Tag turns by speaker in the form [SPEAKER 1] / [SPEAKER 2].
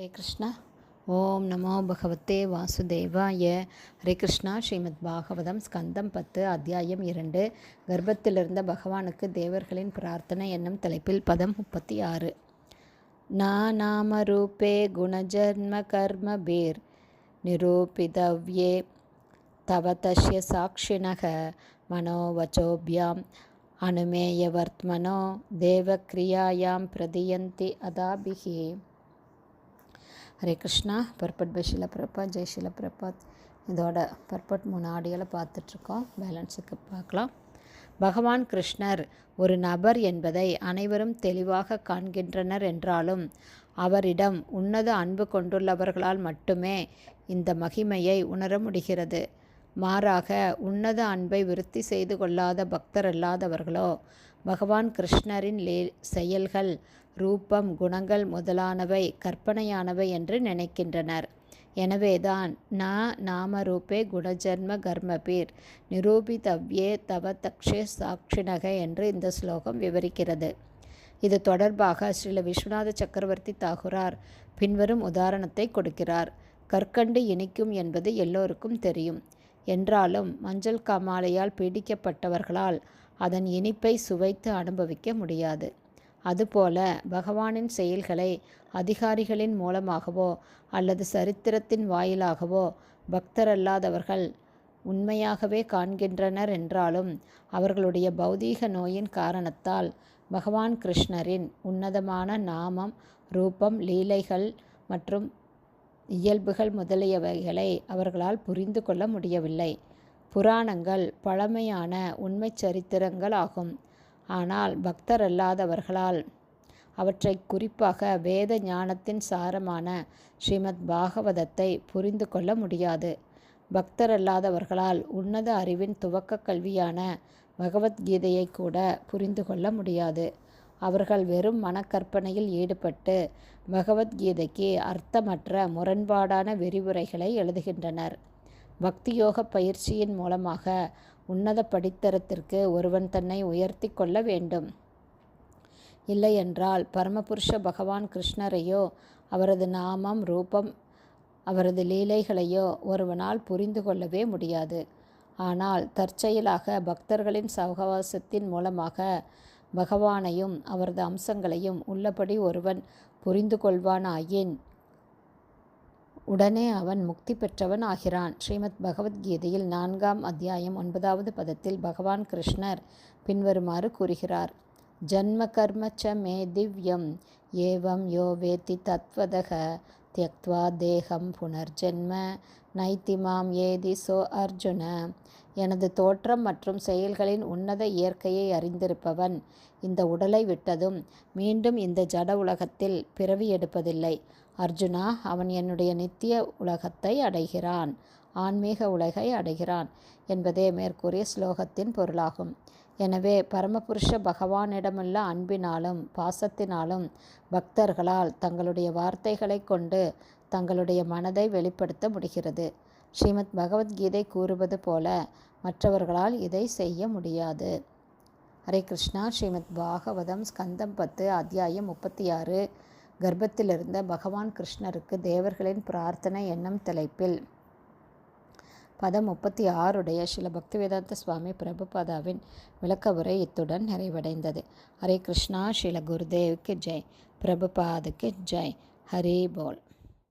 [SPEAKER 1] ஹரே கிருஷ்ணா. ஓம் நமோ பகவத்தே வாசுதேவாய. ஹரே கிருஷ்ணா. ஸ்ரீமத் பாகவதம் ஸ்கந்தம் 10 அத்தியாயம் 2 கர்ப்பத்திலிருந்த பகவானுக்கு தேவர்களின் பிரார்த்தனை என்னும் தலைப்பில் பதம் 36. நாமரூபே குணஜன்ம கர்மபீர் நிரூபிதவ்யே தவ தஸ்ய சாட்சிணக மனோவச்சோபியாம் அனுமேயவர்த்மனோ தேவக்ரியாயாம் பிரதியந்தி அதாபிஹி. ஹரே கிருஷ்ணா. Purport by Srila Prabhupada. ஜெய் ஷீல பிரபாத். இதோட பர்பட் 3 ஆடியோவில் பார்த்துட்ருக்கோம். பேலன்ஸுக்கு பார்க்கலாம். பகவான் கிருஷ்ணர் ஒரு நபர் என்பதை அனைவரும் தெளிவாக காண்கின்றனர் என்றாலும் அவரிடம் உன்னத அன்பு கொண்டுள்ளவர்களால் மட்டுமே இந்த மகிமையை உணர முடிகிறது. மாறாக உன்னத அன்பை விருத்தி செய்து கொள்ளாத பக்தரல்லாதவர்களோ பகவான் கிருஷ்ணரின் செயல்கள், ரூபம், குணங்கள் முதலானவை கற்பனையானவை என்று நினைக்கின்றனர். எனவேதான் நாமரூபே குணஜன்ம கர்மபீர் நிரூபிதவ்யே தவ தக்ஷே சாட்சிணக என்று இந்த ஸ்லோகம் விவரிக்கிறது. இது தொடர்பாக ஸ்ரீல விஸ்வநாத சக்கரவர்த்தி தாகுரார் பின்வரும் உதாரணத்தை கொடுக்கிறார். கற்கண்டு இனிக்கும் என்பது எல்லோருக்கும் தெரியும். என்றாலும் மஞ்சள் காமாலையால் பீடிக்கப்பட்டவர்களால் அதன் இனிப்பை சுவைத்து அனுபவிக்க முடியாது. அதுபோல பகவானின் செயல்களை அதிகாரிகளின் மூலமாகவோ அல்லது சரித்திரத்தின் வாயிலாகவோ பக்தரல்லாதவர்கள் உண்மையாகவே காண்கின்றனர் என்றாலும் அவர்களுடைய பௌதீக நோயின் காரணத்தால் பகவான் கிருஷ்ணரின் உன்னதமான நாமம், ரூபம், லீலைகள் மற்றும் இயல்புகள் முதலியவைகளை அவர்களால் புரிந்து கொள்ள முடியவில்லை. புராணங்கள் பழமையான உண்மை சரித்திரங்கள் ஆகும். ஆனால் பக்தரல்லாதவர்களால் அவற்றை, குறிப்பாக வேத ஞானத்தின் சாரமான ஸ்ரீமத் பாகவதத்தை புரிந்து கொள்ள முடியாது. பக்தரல்லாதவர்களால் உன்னத அறிவின் துவக்க கல்வியான பகவத்கீதையை கூட புரிந்து கொள்ள முடியாது. அவர்கள் வெறும் மனக்கற்பனையில் ஈடுபட்டு பகவத்கீதைக்கு அர்த்தமற்ற முரண்பாடான விரிவுரைகளை எழுதுகின்றனர். பக்தியோக பயிற்சியின் மூலமாக உன்னத படித்தரத்திற்கு ஒருவன் தன்னை உயர்த்தி கொள்ள வேண்டும். இல்லையென்றால் பரமபுருஷ பகவான் கிருஷ்ணரையோ அவரது நாமம், ரூபம், அவரது லீலைகளையோ ஒருவனால் புரிந்து கொள்ளவே முடியாது. ஆனால் தற்செயலாக பக்தர்களின் சகவாசத்தின் மூலமாக பகவானையும் அவரது அம்சங்களையும் உள்ளபடி ஒருவன் புரிந்து கொள்வானாயின் உடனே அவன் முக்தி பெற்றவன் ஆகிறான். ஸ்ரீமத் பகவத்கீதையில் 4ஆம் அத்தியாயம் 9வது பதத்தில் பகவான் கிருஷ்ணர் பின்வருமாறு கூறுகிறார். ஜன்ம கர்ம ச மே திவ்யம் ஏவம் யோ வேத்தி தத்வதக த்யக்த்வா தேகம் புனர்ஜென்ம நைத்திமாம் ஏதி சோ அர்ஜுன. எனது தோற்றம் மற்றும் செயல்களின் உன்னத இயற்கையை அறிந்திருப்பவன் இந்த உடலை விட்டதும் மீண்டும் இந்த ஜட உலகத்தில் பிறவி எடுப்பதில்லை. அர்ஜுனா, அவன் என்னுடைய நித்திய உலகத்தை அடைகிறான், ஆன்மீக உலகை அடைகிறான் என்பதே மேற்கூறிய ஸ்லோகத்தின் பொருளாகும். எனவே பரமபுருஷ பகவானிடமுள்ள அன்பினாலும் பாசத்தினாலும் பக்தர்களால் தங்களுடைய வார்த்தைகளை கொண்டு தங்களுடைய மனதை வெளிப்படுத்த முடிகிறது. ஸ்ரீமத் பகவத்கீதை கூறுவது போல மற்றவர்களால் இதை செய்ய முடியாது. ஹரே கிருஷ்ணா. ஸ்ரீமத் பாகவதம் ஸ்கந்தம் 10 அத்தியாயம் 36 கர்ப்பத்திலிருந்த பகவான் கிருஷ்ணருக்கு தேவர்களின் பிரார்த்தனை என்னும் தலைப்பில் பதம் 36 ஸ்ரீல பக்திவேதாந்த சுவாமி பிரபுபாதாவின் விளக்க உரை இத்துடன் நிறைவடைந்தது. ஹரே கிருஷ்ணா. ஸ்ரீல குருதேவுக்கு ஜெய். பிரபுபாதுக்கு ஜெய். ஹரி போல்.